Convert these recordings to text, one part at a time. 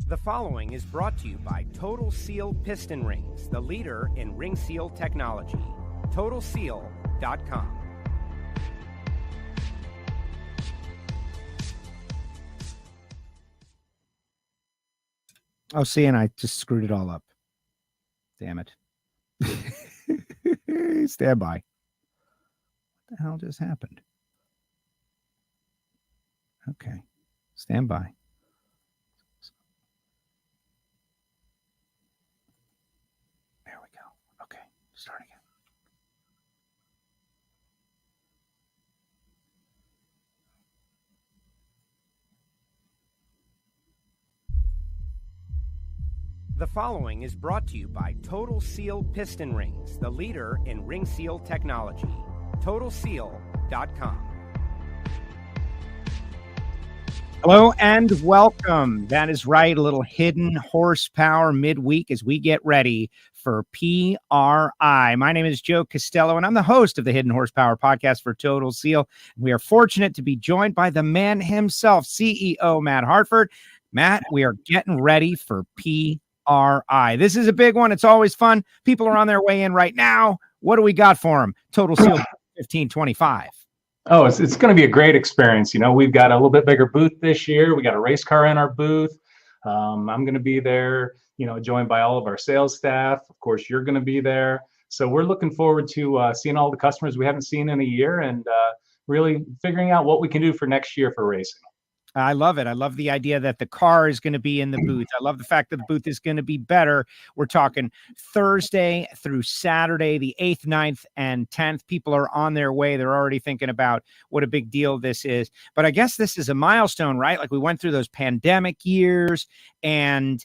The following is brought to you by Total Seal Piston Rings, the leader in ring seal technology. TotalSeal.com. Oh, see, and I just screwed it all up. Damn it. Stand by. What the hell just happened? Okay. Stand by. There we go. Okay. Start again. The following is brought to you by Total Seal Piston Rings, the leader in ring seal technology. TotalSeal.com. Hello and welcome. That is right. A little hidden horsepower midweek as we get ready for PRI. My name is Joe Castello, and I'm the host of the Hidden Horsepower podcast for Total Seal. We are fortunate to be joined by the man himself, CEO Matt Hartford. Matt, we are getting ready for PRI. This is a big one. It's always fun. People are on their way in right now. What do we got for them? Total Seal 1525. Oh, it's going to be a great experience. You know, we've got a little bit bigger booth this year. We got a race car in our booth. I'm going to be there, joined by all of our sales staff. Of course, you're going to be there. So we're looking forward to seeing all the customers we haven't seen in a year and really figuring out what we can do for next year for racing. I love it. I love the idea that the car is going to be in the booth. I love the fact that the booth is going to be better. We're talking Thursday through Saturday, the 8th, 9th, and 10th. People are on their way. They're already thinking about what a big deal this is. But I guess this is a milestone, right? Like we went through those pandemic years, and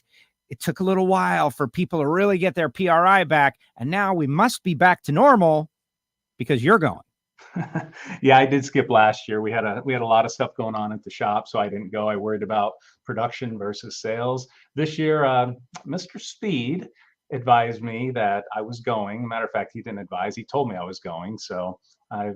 it took a little while for people to really get their PRI back. And now we must be back to normal because you're going. Yeah, I did skip last year. We had a lot of stuff going on at the shop, so I didn't go. I worried about production versus sales. This year, Mr. Speed advised me that I was going. Matter of fact, he didn't advise. He told me I was going. So I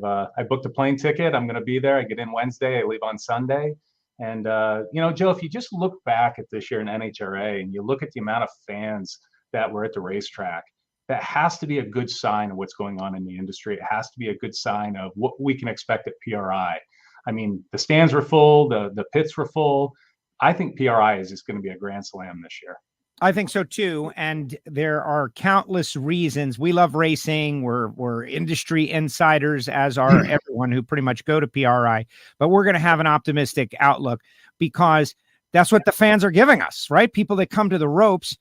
booked a plane ticket. I'm going to be there. I get in Wednesday. I leave on Sunday. And Joe, if you just look back at this year in NHRA and you look at the amount of fans that were at the racetrack, that has to be a good sign of what's going on in the industry. It has to be a good sign of what we can expect at PRI. I mean, the stands were full, the pits were full. I think PRI is just going to be a grand slam this year. I think so too. And there are countless reasons. We love racing. We're industry insiders, as are everyone who pretty much go to PRI. But we're going to have an optimistic outlook because that's what the fans are giving us, right? People that come to the ropes.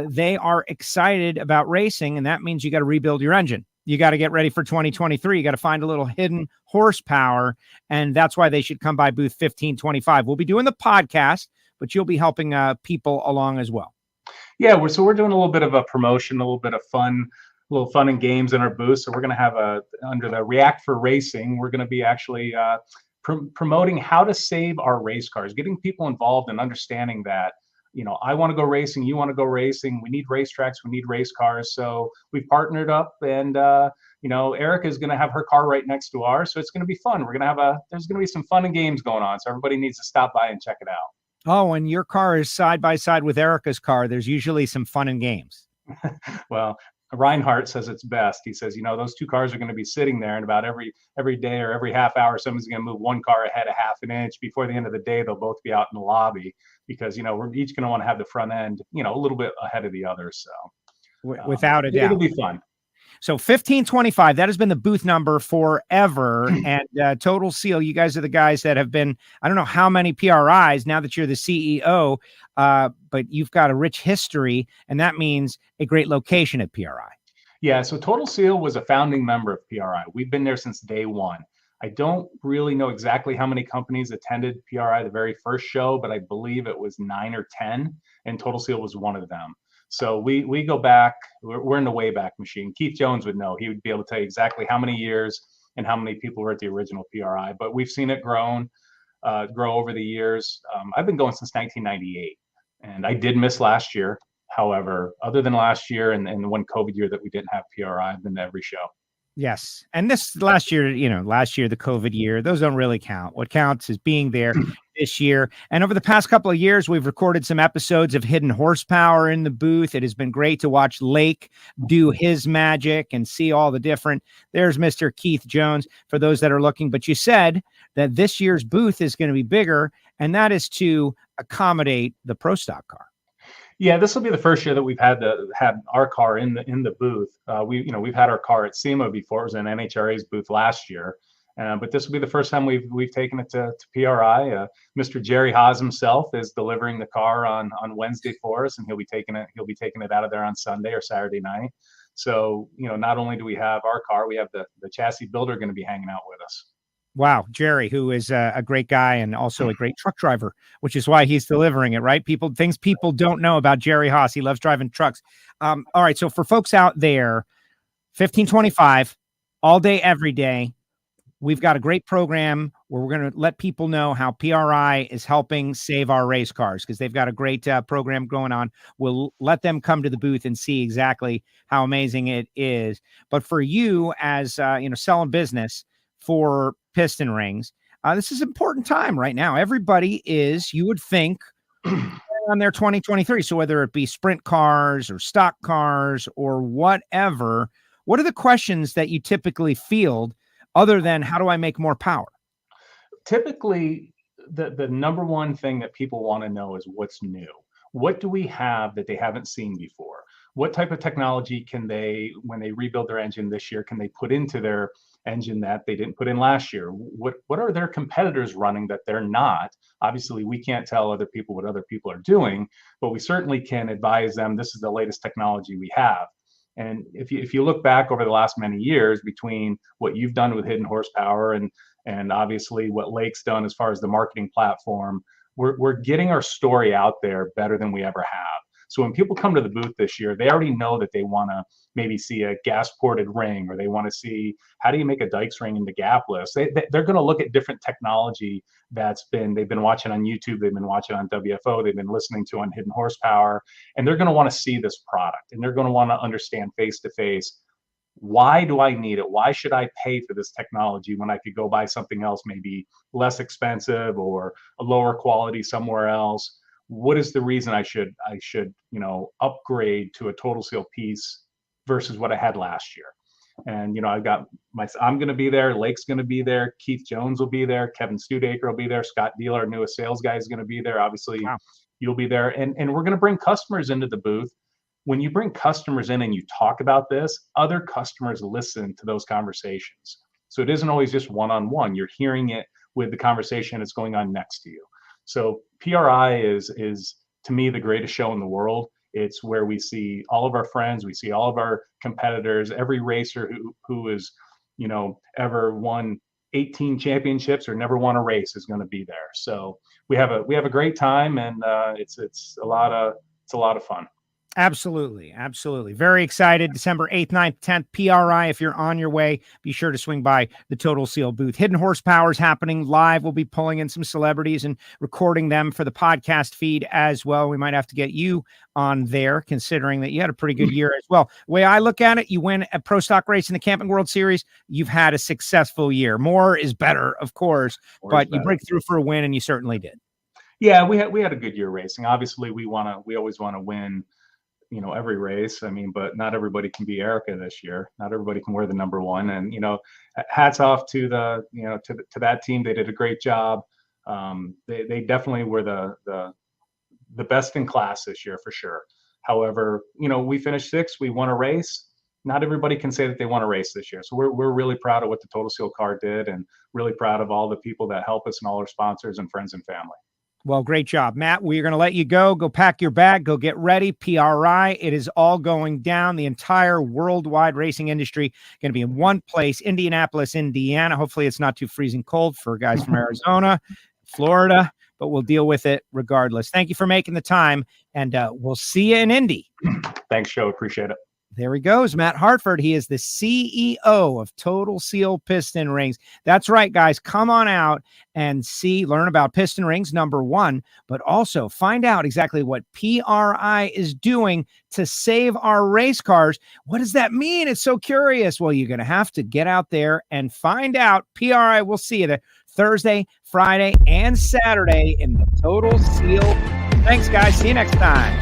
They are excited about racing, and that means you got to rebuild your engine. You got to get ready for 2023. You got to find a little hidden horsepower, and that's why they should come by booth 1525. We'll be doing the podcast, but you'll be helping people along as well. Yeah, we're doing a little bit of a promotion, a little bit of fun, and games in our booth. So we're going to have under the React for Racing, we're going to be actually promoting how to save our race cars, getting people involved and understanding that. I want to go racing. You want to go racing. We need racetracks. We need race cars. So we've partnered up, and Erica is going to have her car right next to ours. So it's going to be fun. There's going to be some fun and games going on. So everybody needs to stop by and check it out. Oh, and your car is side by side with Erica's car. There's usually some fun and games. Well, Reinhardt says it's best. He says, those two cars are going to be sitting there, and about every day or every half hour, someone's going to move one car ahead a half an inch. Before the end of the day, they'll both be out in the lobby because, we're each going to want to have the front end, a little bit ahead of the other. So without a doubt, it'll be fun. So 1525, that has been the booth number forever. And Total Seal, you guys are the guys that have been, I don't know how many PRIs now that you're the CEO, but you've got a rich history, and that means a great location at PRI. Yeah, so Total Seal was a founding member of PRI. We've been there since day one. I don't really know exactly how many companies attended PRI the very first show, but I believe it was 9 or 10, and Total Seal was one of them. So we go back, we're in the Wayback Machine. Keith Jones would know. He would be able to tell you exactly how many years and how many people were at the original PRI. But we've seen it grow over the years. I've been going since 1998, and I did miss last year. However, other than last year and the one COVID year that we didn't have PRI, I've been to every show. Yes. And this last year, the COVID year, those don't really count. What counts is being there this year. And over the past couple of years, we've recorded some episodes of Hidden Horsepower in the booth. It has been great to watch Lake do his magic and see all the different. There's Mr. Keith Jones for those that are looking. But you said that this year's booth is going to be bigger, and that is to accommodate the Pro Stock car. Yeah, this will be the first year that we've had our car in the booth. We've had our car at SEMA before. It was in NHRA's booth last year, but this will be the first time we've taken it to PRI. Mr. Jerry Haas himself is delivering the car on Wednesday for us, and he'll be taking it out of there on Sunday or Saturday night. So not only do we have our car, we have the chassis builder going to be hanging out with us. Wow, Jerry, who is a great guy and also a great truck driver, which is why he's delivering it, right? Things people don't know about Jerry Haas. He loves driving trucks. All right, so for folks out there, 1525, all day, every day, we've got a great program where we're going to let people know how PRI is helping save our race cars because they've got a great program going on. We'll let them come to the booth and see exactly how amazing it is. But for you as, selling business for piston rings, this is an important time right now. Everybody is, you would think, on their 2023. So whether it be sprint cars or stock cars or whatever, what are the questions that you typically field other than how do I make more power? Typically, the number one thing that people want to know is what's new. What do we have that they haven't seen before? What type of technology can they, when they rebuild their engine this year, can they put into their engine that they didn't put in last year? What are their competitors running that they're not? Obviously, we can't tell other people what other people are doing, but we certainly can advise them this is the latest technology we have. And if you look back over the last many years between what you've done with Hidden Horsepower and obviously what Lake's done as far as the marketing platform, we're getting our story out there better than we ever have. So when people come to the booth this year, they already know that they want to maybe see a gas ported ring, or they want to see how do you make a Dykes ring into gapless. They're going to look at different technology they've been watching on YouTube, they've been watching on WFO, they've been listening to on Hidden Horsepower, and they're going to want to see this product, and they're going to want to understand face to face, why do I need it? Why should I pay for this technology when I could go buy something else, maybe less expensive or a lower quality somewhere else? What is the reason I should upgrade to a total seal piece versus what I had last year? And I'm going to be there, Lake's going to be there, Keith Jones will be there, Kevin Studaker will be there, Scott Deal, our newest sales guy, is going to be there. Obviously, wow. You'll be there, and we're going to bring customers into the booth. When you bring customers in and you talk about this, other customers listen to those conversations. So it isn't always just one-on-one. You're hearing it with the conversation that's going on next to you. So PRI is to me the greatest show in the world. It's where we see all of our friends, we see all of our competitors, every racer who is, ever won 18 championships or never won a race is going to be there. So we have a great time, and it's a lot of fun. Absolutely. Absolutely. Very excited. December 8th, 9th, 10th, PRI. If you're on your way, be sure to swing by the Total Seal booth. Hidden Horsepower is happening live. We'll be pulling in some celebrities and recording them for the podcast feed as well. We might have to get you on there, considering that you had a pretty good year as well. The way I look at it, you win a Pro Stock race in the Camping World Series, you've had a successful year. More is better, of course, but you break through for a win, and you certainly did. Yeah, we had a good year racing. Obviously, we always want to win, every race. I mean, but not everybody can be Erica this year. Not everybody can wear the number one. And, hats off to to that team. They did a great job. They definitely were the best in class this year for sure. However, we finished sixth, we won a race. Not everybody can say that they won a race this year. So we're really proud of what the Total Seal car did, and really proud of all the people that help us and all our sponsors and friends and family. Well, great job, Matt. We're going to let you go. Go pack your bag. Go get ready. PRI. It is all going down. The entire worldwide racing industry going to be in one place, Indianapolis, Indiana. Hopefully it's not too freezing cold for guys from Arizona, Florida, but we'll deal with it regardless. Thank you for making the time, and we'll see you in Indy. Thanks, Joe. Appreciate it. There he goes, Matt Hartford. He is the CEO of Total Seal Piston Rings. That's right, guys. Come on out and learn about piston rings, number one, but also find out exactly what PRI is doing to save our race cars. What does that mean? It's so curious. Well, you're going to have to get out there and find out. PRI, we'll see you there Thursday, Friday, and Saturday in the Total Seal. Thanks, guys. See you next time.